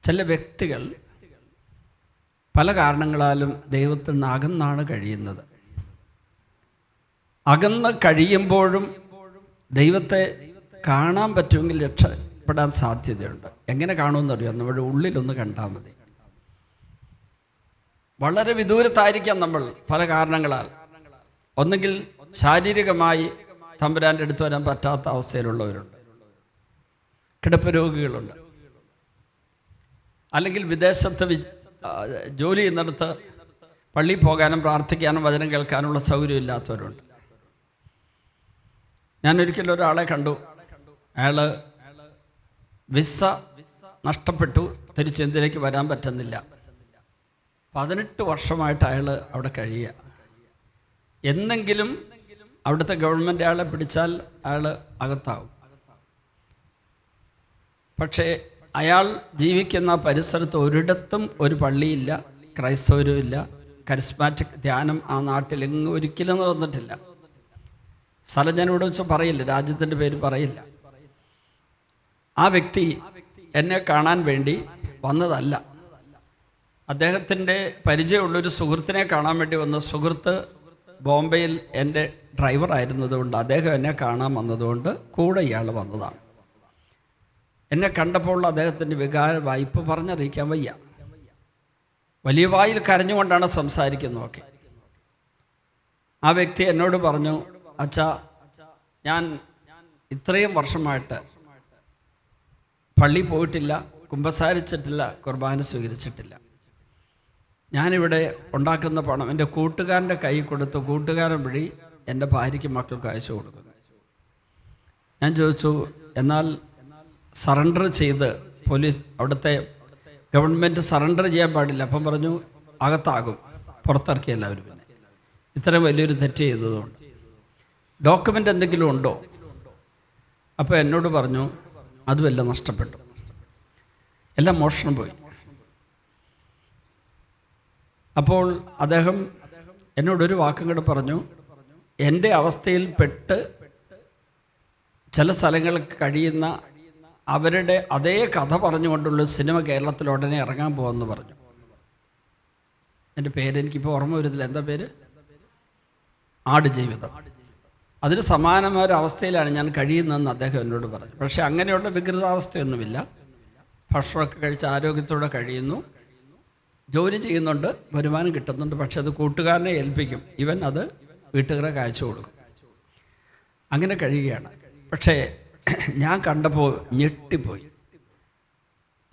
ചില വ്യക്തികൾ പല കാരണങ്ങളാലും ദൈവത്തിൽ നിന്ന് അകന്നാണ് കഴിയുന്നത്. അകന്ന് കഴിയുമ്പോഴും ദൈവത്തെ കാണാൻ പറ്റുമെങ്കിൽ രക്ഷപ്പെടാൻ സാധ്യതയുണ്ട്. എങ്ങനെ കാണുമെന്നറിയാം, നമ്മുടെ ഉള്ളിലൊന്ന് കണ്ടാൽ മതി. വളരെ വിദൂരത്തായിരിക്കാം നമ്മൾ പല കാരണങ്ങളാൽ. ഒന്നുകിൽ ശാരീരികമായി തമ്പുരാൻ്റെ അടുത്ത് വരാൻ പറ്റാത്ത അവസ്ഥയിലുള്ളവരുണ്ട്, കിടപ്പ് രോഗികളുണ്ട്, അല്ലെങ്കിൽ വിദേശത്ത് ജോലി ചെയ്യുന്നിടത്ത് പള്ളിയിൽ പോകാനും പ്രാർത്ഥിക്കാനും വചനം കേൾക്കാനുള്ള സൗകര്യമില്ലാത്തവരുണ്ട്. ഞാനൊരിക്കലും ഒരാളെ കണ്ടു, അയാൾ വിസ നഷ്ടപ്പെട്ടു, തിരിച്ച് ഇന്ത്യയിലേക്ക് വരാൻ പറ്റുന്നില്ല. 18 വർഷമായിട്ട് അയാൾ അവിടെ കഴിയുക. എന്നെങ്കിലും അവിടുത്തെ ഗവൺമെൻറ് അയാളെ പിടിച്ചാൽ അയാൾ അകത്താവും. പക്ഷേ അയാൾ ജീവിക്കുന്ന പരിസരത്ത് ഒരിടത്തും ഒരു പള്ളിയില്ല, ക്രൈസ്തവരും ഇല്ല, കരിസ്മാറ്റിക് ധ്യാനം ആ നാട്ടിൽ എങ്ങും ഒരിക്കലും നടന്നിട്ടില്ല. സ്ഥലം ഞാൻ ഇവിടെ വെച്ച് പറയില്ല, രാജ്യത്തിൻ്റെ പേര് പറയില്ല. ആ വ്യക്തി എന്നെ കാണാൻ വേണ്ടി വന്നതല്ല, അദ്ദേഹത്തിൻ്റെ പരിചയമുള്ളൊരു സുഹൃത്തിനെ കാണാൻ വേണ്ടി വന്ന സുഹൃത്ത് ബോംബെയിൽ എൻ്റെ ഡ്രൈവറായിരുന്നതുകൊണ്ട് അദ്ദേഹം എന്നെ കാണാൻ വന്നതുകൊണ്ട് കൂടെ ഇയാൾ വന്നതാണ്. എന്നെ കണ്ടപ്പോൾ അദ്ദേഹത്തിൻ്റെ വികാര വായ്പ പറഞ്ഞറിയിക്കാൻ വയ്യ. വലിയ വായിൽ കരഞ്ഞുകൊണ്ടാണ് സംസാരിക്കുന്നതൊക്കെ. ആ വ്യക്തി എന്നോട് പറഞ്ഞു, അച്ഛാ, ഞാൻ ഇത്രയും വർഷമായിട്ട് പള്ളി പോയിട്ടില്ല, കുമ്പസാരിച്ചിട്ടില്ല, കുർബാന സ്വീകരിച്ചിട്ടില്ല. ഞാനിവിടെ ഉണ്ടാക്കുന്ന പണം എൻ്റെ കൂട്ടുകാരൻ്റെ കൈ കൊടുത്ത് കൂട്ടുകാരൻ വഴി എൻ്റെ ഭാര്യയ്ക്കും മക്കൾക്ക് അയച്ചു കൊടുക്കുന്നു. ഞാൻ ചോദിച്ചു, എന്നാൽ സറണ്ടർ ചെയ്ത് പോലീസ് അവിടുത്തെ ഗവൺമെൻറ് സറണ്ടർ ചെയ്യാൻ പാടില്ല. അപ്പം പറഞ്ഞു, അകത്താകും, പുറത്തിറക്കി എല്ലാവരും. പിന്നെ ഇത്രയും വലിയൊരു തെറ്റ് ചെയ്തതുകൊണ്ട് ഡോക്യുമെൻ്റ് എന്തെങ്കിലും ഉണ്ടോ? അപ്പോൾ എന്നോട് പറഞ്ഞു, അതുമെല്ലാം നഷ്ടപ്പെട്ടു, എല്ലാം മോഷണം പോയി. അപ്പോൾ അദ്ദേഹം എന്നോടൊരു വാക്കും കൂടെ പറഞ്ഞു, എൻ്റെ അവസ്ഥയിൽപ്പെട്ട് ചില സ്ഥലങ്ങളിൽ കഴിയുന്ന അവരുടെ അതേ കഥ പറഞ്ഞുകൊണ്ടുള്ള സിനിമ കേരളത്തിൽ ഉടനെ ഇറങ്ങാൻ പോകുമെന്ന് പറഞ്ഞു. എൻ്റെ പേരെനിക്കിപ്പോൾ ഓർമ്മ വരുന്നില്ല, എന്താ പേര്? ആടുജീവിതം. അതിന് സമാനമായ ഒരു അവസ്ഥയിലാണ് ഞാൻ കഴിയുന്നതെന്ന് അദ്ദേഹം എന്നോട് പറഞ്ഞു. പക്ഷേ അങ്ങനെയുള്ള വികൃതാവസ്ഥയൊന്നുമില്ല. ഭക്ഷണമൊക്കെ കഴിച്ച് ആരോഗ്യത്തോടെ കഴിയുന്നു, ജോലി ചെയ്യുന്നുണ്ട്, വരുമാനം കിട്ടുന്നുണ്ട്. പക്ഷെ അത് കൂട്ടുകാരനെ ഏൽപ്പിക്കും, ഇവൻ അത് വീട്ടുകാരെ കാഴ്ച കൊടുക്കും. അങ്ങനെ കഴിയുകയാണ്. പക്ഷേ ഞാൻ കണ്ടപ്പോൾ ഞെട്ടിപ്പോയി.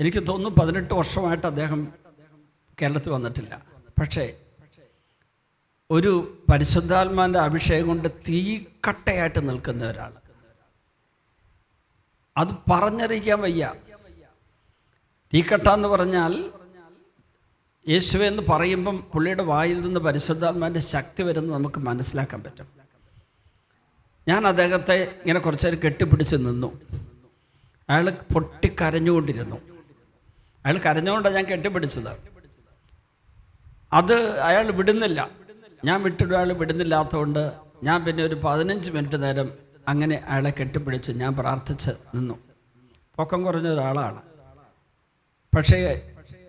എനിക്ക് തോന്നുന്നു 18 വർഷമായിട്ട് അദ്ദേഹം കേരളത്തിൽ വന്നിട്ടില്ല. പക്ഷേ ഒരു പരിശുദ്ധാത്മാവിൻ്റെ അഭിഷേകം കൊണ്ട് തീക്കട്ടയായിട്ട് നിൽക്കുന്ന ഒരാൾ, അത് പറഞ്ഞറിയിക്കാൻ വയ്യ. തീക്കട്ട എന്ന് പറഞ്ഞാൽ യേശുവെ എന്ന് പറയുമ്പം പുള്ളിയുടെ വായിൽ നിന്ന് പരിശുദ്ധാത്മാവിൻ്റെ ശക്തി വരുന്നത് നമുക്ക് മനസ്സിലാക്കാൻ പറ്റും. ഞാൻ അദ്ദേഹത്തെ ഇങ്ങനെ കുറച്ച് നേരം കെട്ടിപ്പിടിച്ച് നിന്നു. അയാൾ പൊട്ടിക്കരഞ്ഞുകൊണ്ടിരുന്നു. അയാൾ കരഞ്ഞുകൊണ്ടാണ് ഞാൻ കെട്ടിപ്പിടിച്ചത്. അത് അയാൾ വിടുന്നില്ല, ഞാൻ വിട്ടിട്ട് അയാൾ വിടുന്നില്ലാത്തതുകൊണ്ട് ഞാൻ പിന്നെ ഒരു 15 മിനിറ്റ് നേരം അങ്ങനെ അയാളെ കെട്ടിപ്പിടിച്ച് ഞാൻ പ്രാർത്ഥിച്ച് നിന്നു. പൊക്കം കുറഞ്ഞ ഒരാളാണ്. പക്ഷേ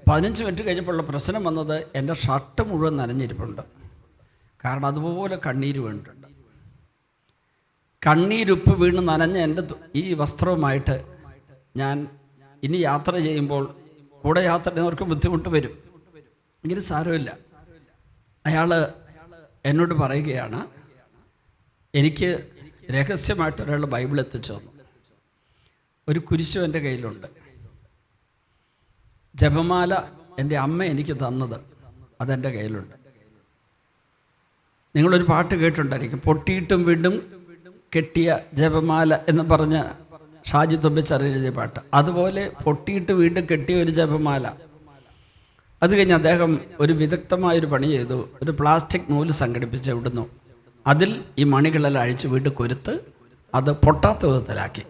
15 മിനിറ്റ് കഴിഞ്ഞപ്പോഴുള്ള പ്രശ്നം വന്നത് എൻ്റെ ഷർട്ട് മുഴുവൻ നനഞ്ഞിരിപ്പുണ്ട്. കാരണം അതുപോലെ കണ്ണീര് വീണിട്ടുണ്ട്. കണ്ണീരുപ്പ് വീണ് നനഞ്ഞ എൻ്റെ ഈ വസ്ത്രവുമായിട്ട് ഞാൻ ഇനി യാത്ര ചെയ്യുമ്പോൾ കൂടെ യാത്ര ചെയ്യുന്നവർക്ക് ബുദ്ധിമുട്ട് വരും. എങ്കിലും സാരമില്ല. അയാൾ എന്നോട് പറയുകയാണ്, എനിക്ക് രഹസ്യമായിട്ട് ഒരാൾ ബൈബിൾ എത്തിച്ചു തന്നു. ഒരു കുരിശും എൻ്റെ കയ്യിലുണ്ട്. ജപമാല എൻ്റെ അമ്മ എനിക്ക് തന്നത്, അതെൻ്റെ കയ്യിലുണ്ട്. നിങ്ങളൊരു പാട്ട് കേട്ടിട്ടുണ്ടായിരിക്കും, പൊട്ടിയിട്ടും വീണ്ടും കെട്ടിയ ജപമാല എന്ന് പറഞ്ഞ ഷാജി തുമ്പിച്ചർ എഴുതിയ പാട്ട്. അതുപോലെ പൊട്ടിയിട്ട് വീണ്ടും കെട്ടിയ ഒരു ജപമാല. അത് കഴിഞ്ഞ് അദ്ദേഹം ഒരു വിദഗ്ധമായൊരു പണി ചെയ്തു. ഒരു പ്ലാസ്റ്റിക് നൂല് സംഘടിപ്പിച്ച് ഇവിടുന്നു അതിൽ ഈ മണികളെല്ലാം അഴിച്ച് വീണ്ടും കൊരുത്ത് അത് പൊട്ടാത്ത വിധത്തിലാക്കി.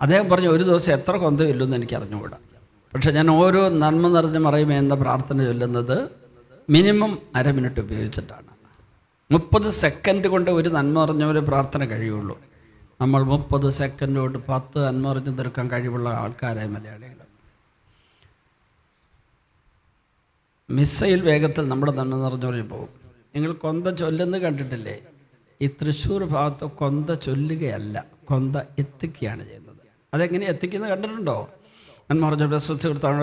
അദ്ദേഹം പറഞ്ഞു, ഒരു ദിവസം എത്ര കൊന്തമില്ലെന്ന് എനിക്ക് അറിഞ്ഞുകൂടാ, പക്ഷെ ഞാൻ ഓരോ നന്മ നിറഞ്ഞ മറയുമേ എന്ന പ്രാർത്ഥന ചൊല്ലുന്നത് മിനിമം 1/2 മിനിറ്റ് ഉപയോഗിച്ചിട്ടാണ്. 30 സെക്കൻഡ് കൊണ്ട് ഒരു നന്മ നിറഞ്ഞ ഒരു പ്രാർത്ഥന കഴിയുള്ളൂ. നമ്മൾ 30 സെക്കൻഡ് കൊണ്ട് 10 നന്മ നിറഞ്ഞു തീർക്കാൻ കഴിവുള്ള ആൾക്കാരായ മലയാളികൾ. മിസൈൽ വേഗത്തിൽ നമ്മുടെ നന്മ നിറഞ്ഞു പോകും. നിങ്ങൾ കൊന്ത ചൊല്ലുന്നത് കണ്ടിട്ടില്ലേ? ഈ തൃശ്ശൂർ ഭാഗത്ത് കൊന്ത ചൊല്ലുകയല്ല, കൊന്ത എത്തിക്കുകയാണ് ചെയ്യുന്നത്. അതെങ്ങനെ എത്തിക്കുന്നത് കണ്ടിട്ടുണ്ടോ? നന്മ പറഞ്ഞ സ്വസ്ഥ കൊടുത്താണ്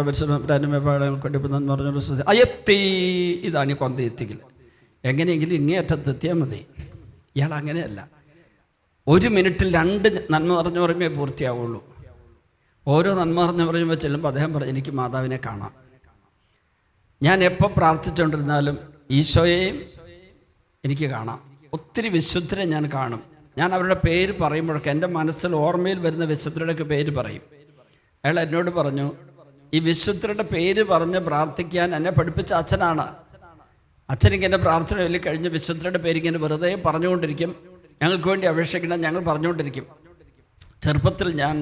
എത്തി. ഇതാണ് ഈ കൊന്ത എത്തിക്കൽ. എങ്ങനെയെങ്കിലും ഇങ്ങേയറ്റത്ത് എത്തിയാൽ മതി. ഇയാൾ അങ്ങനെയല്ല. 1 മിനിറ്റിൽ 2 നന്മ പറഞ്ഞു പറയുമ്പോൾ പൂർത്തിയാവുള്ളൂ. ഓരോ നന്മ പറഞ്ഞു പറയുമ്പോൾ ചെല്ലുമ്പോൾ അദ്ദേഹം പറഞ്ഞു, എനിക്ക് മാതാവിനെ കാണാം. ഞാൻ എപ്പോൾ പ്രാർത്ഥിച്ചുകൊണ്ടിരുന്നാലും ഈശോയെയും എനിക്ക് കാണാം. ഒത്തിരി വിശുദ്ധരെ ഞാൻ കാണും. ഞാൻ അവരുടെ പേര് പറയുമ്പോഴൊക്കെ എൻ്റെ മനസ്സിൽ ഓർമ്മയിൽ വരുന്ന വിശുദ്ധരുടെയൊക്കെ പേര് പറയും. അയാൾ എന്നോട് പറഞ്ഞു, ഈ വിശുദ്ധരുടെ പേര് പറഞ്ഞ് പ്രാർത്ഥിക്കാൻ എന്നെ പഠിപ്പിച്ച അച്ഛനാണ്. അച്ഛനിക്ക് എൻ്റെ പ്രാർത്ഥന ചൊല്ലി കഴിഞ്ഞ് വിശുദ്ധരുടെ പേര് ഇങ്ങനെ വെറുതെ പറഞ്ഞുകൊണ്ടിരിക്കും. ഞങ്ങൾക്ക് വേണ്ടി അപേക്ഷിക്കണം, ഞങ്ങൾ പറഞ്ഞുകൊണ്ടിരിക്കും. ചെറുപ്പത്തിൽ ഞാൻ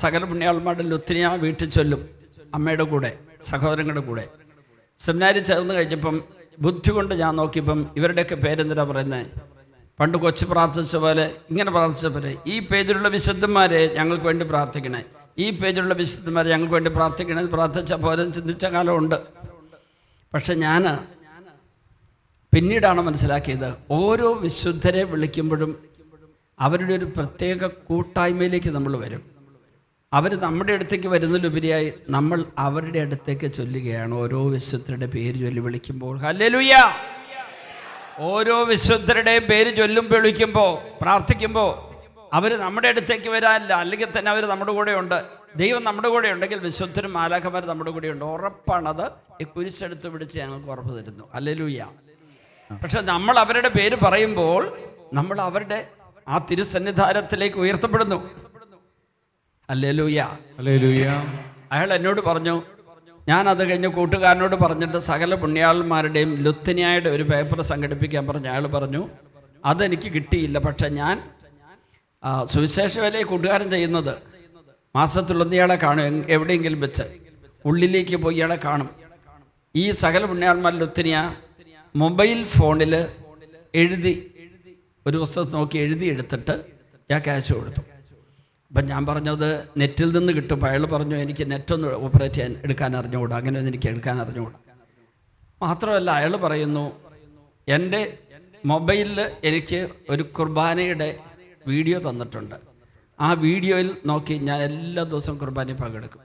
സകല പുണ്യാളന്മാരുടെ ലുത്തിനിയ വീട്ടിൽ ചൊല്ലും, അമ്മയുടെ കൂടെ സഹോദരങ്ങളുടെ കൂടെ. സെമിനാരി ചേർന്ന് കഴിഞ്ഞപ്പം ബുദ്ധി കൊണ്ട് ഞാൻ നോക്കിയപ്പം ഇവരുടെയൊക്കെ പേരെന്തിനാ പറയുന്നത്? പണ്ട് കൊച്ചു പ്രാർത്ഥിച്ച പോലെ, ഇങ്ങനെ പ്രാർത്ഥിച്ച പോലെ, ഈ പേജിലുള്ള വിശുദ്ധന്മാരെ ഞങ്ങൾക്ക് വേണ്ടി പ്രാർത്ഥിക്കണേ, ഈ പേജിലുള്ള വിശുദ്ധന്മാരെ ഞങ്ങൾക്ക് വേണ്ടി പ്രാർത്ഥിക്കണേ, പ്രാർത്ഥിച്ച പോലെ ചിന്തിച്ച കാലമുണ്ട്. പക്ഷെ ഞാൻ പിന്നീടാണ് മനസ്സിലാക്കിയത്, ഓരോ വിശുദ്ധരെ വിളിക്കുമ്പോഴും അവരുടെ ഒരു പ്രത്യേക കൂട്ടായ്മയിലേക്ക് നമ്മൾ വരും. അവർ നമ്മുടെ അടുത്തേക്ക് വരുന്നതിലുപരിയായി നമ്മൾ അവരുടെ അടുത്തേക്ക് ചൊല്ലുകയാണ് ഓരോ വിശുദ്ധരുടെ പേര് ചൊല്ലി വിളിക്കുമ്പോൾ. ഹല്ലേലൂയ! ഓരോ വിശുദ്ധരുടെയും പേര് ചൊല്ലുമ്പോൾ വിളിക്കുമ്പോൾ പ്രാർത്ഥിക്കുമ്പോൾ അവർ നമ്മുടെ അടുത്തേക്ക് വരാനില്ല, അല്ലെങ്കിൽ തന്നെ അവർ നമ്മുടെ കൂടെ ഉണ്ട്. ദൈവം നമ്മുടെ കൂടെ ഉണ്ടെങ്കിൽ വിശുദ്ധരും മാലാഖമാർ നമ്മുടെ കൂടെ ഉണ്ട്. ഉറപ്പാണത്. ഈ കുരിശെടുത്ത് പിടിച്ച് ഞങ്ങൾക്ക് ഉറപ്പ് തരുന്നു. ഹല്ലേലൂയ! പക്ഷെ നമ്മൾ അവരുടെ പേര് പറയുമ്പോൾ നമ്മൾ അവരുടെ ആ തിരുസന്നിധാനത്തിലേക്ക് ഉയർത്തപ്പെടുന്നു. ഹല്ലേലൂയ! ഹല്ലേലൂയ! അയാൾ എന്നോട് പറഞ്ഞു, ഞാനത് കഴിഞ്ഞ് കൂട്ടുകാരനോട് പറഞ്ഞിട്ട് സകല പുണ്യാളന്മാരുടെയും ലുത്തിനിയായുടെ ഒരു പേപ്പർ സംഘടിപ്പിക്കാൻ പറഞ്ഞു. അയാൾ പറഞ്ഞു, അതെനിക്ക് കിട്ടിയില്ല. പക്ഷെ ഞാൻ സുവിശേഷ വേലയെ കൂട്ടുകാരൻ ചെയ്യുന്നത് മാസത്തിലൊന്ന് ഇയാളെ കാണും, എവിടെയെങ്കിലും വെച്ച് ഉള്ളിലേക്ക് പോയി ഇയാളെ കാണും. ഈ സകല പുണ്യാളന്മാർ ലുത്തിനിയ മൊബൈൽ ഫോണിൽ എഴുതി, ഒരു പുസ്തകത്ത് നോക്കി എഴുതി എടുത്തിട്ട് ഞാൻ അയച്ചു കൊടുത്തു. അപ്പം ഞാൻ പറഞ്ഞത് നെറ്റിൽ നിന്ന് കിട്ടും. അയാൾ പറഞ്ഞു, എനിക്ക് നെറ്റൊന്ന് ഓപ്പറേറ്റ് ചെയ്യാൻ എടുക്കാൻ അറിഞ്ഞുകൂടാ, അങ്ങനെയൊന്നും എനിക്ക് എടുക്കാൻ അറിഞ്ഞുകൂടാ. മാത്രമല്ല അയാൾ പറയുന്നു, എൻ്റെ മൊബൈലിൽ എനിക്ക് ഒരു കുർബാനയുടെ വീഡിയോ തന്നിട്ടുണ്ട്. ആ വീഡിയോയിൽ നോക്കി ഞാൻ എല്ലാ ദിവസവും കുർബാനയിൽ പങ്കെടുക്കും.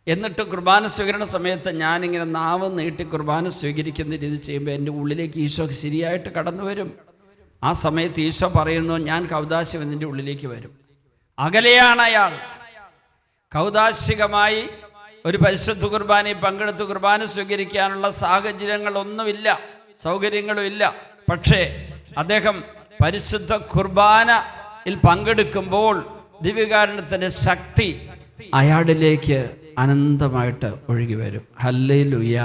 എന്നിട്ട് കുർബാന സ്വീകരണ സമയത്ത് ഞാനിങ്ങനെ നാവ് നീട്ടി കുർബാന സ്വീകരിക്കുന്ന രീതി ചെയ്യുമ്പോൾ എൻ്റെ ഉള്ളിലേക്ക് ഈശോ ശരിയായിട്ട് കടന്നു വരും. ആ സമയത്ത് ഈശോ പറയുന്നു, ഞാൻ കൗദാശികം എൻ്റെ ഉള്ളിലേക്ക് വരും. അകലെയാണ് അയാൾ. കൗദാശികമായി ഒരു പരിശുദ്ധ കുർബാനയിൽ പങ്കെടുത്ത് കുർബാന സ്വീകരിക്കാനുള്ള സാഹചര്യങ്ങളൊന്നുമില്ല, സൗകര്യങ്ങളും ഇല്ല. പക്ഷേ അദ്ദേഹം പരിശുദ്ധ കുർബാനയിൽ പങ്കെടുക്കുമ്പോൾ ദിവ്യകാരുണ്യത്തിൻ്റെ ശക്തി അയാളിലേക്ക് അനന്തമായിട്ട് ഒഴുകി വരും. ഹല്ലേലൂയ!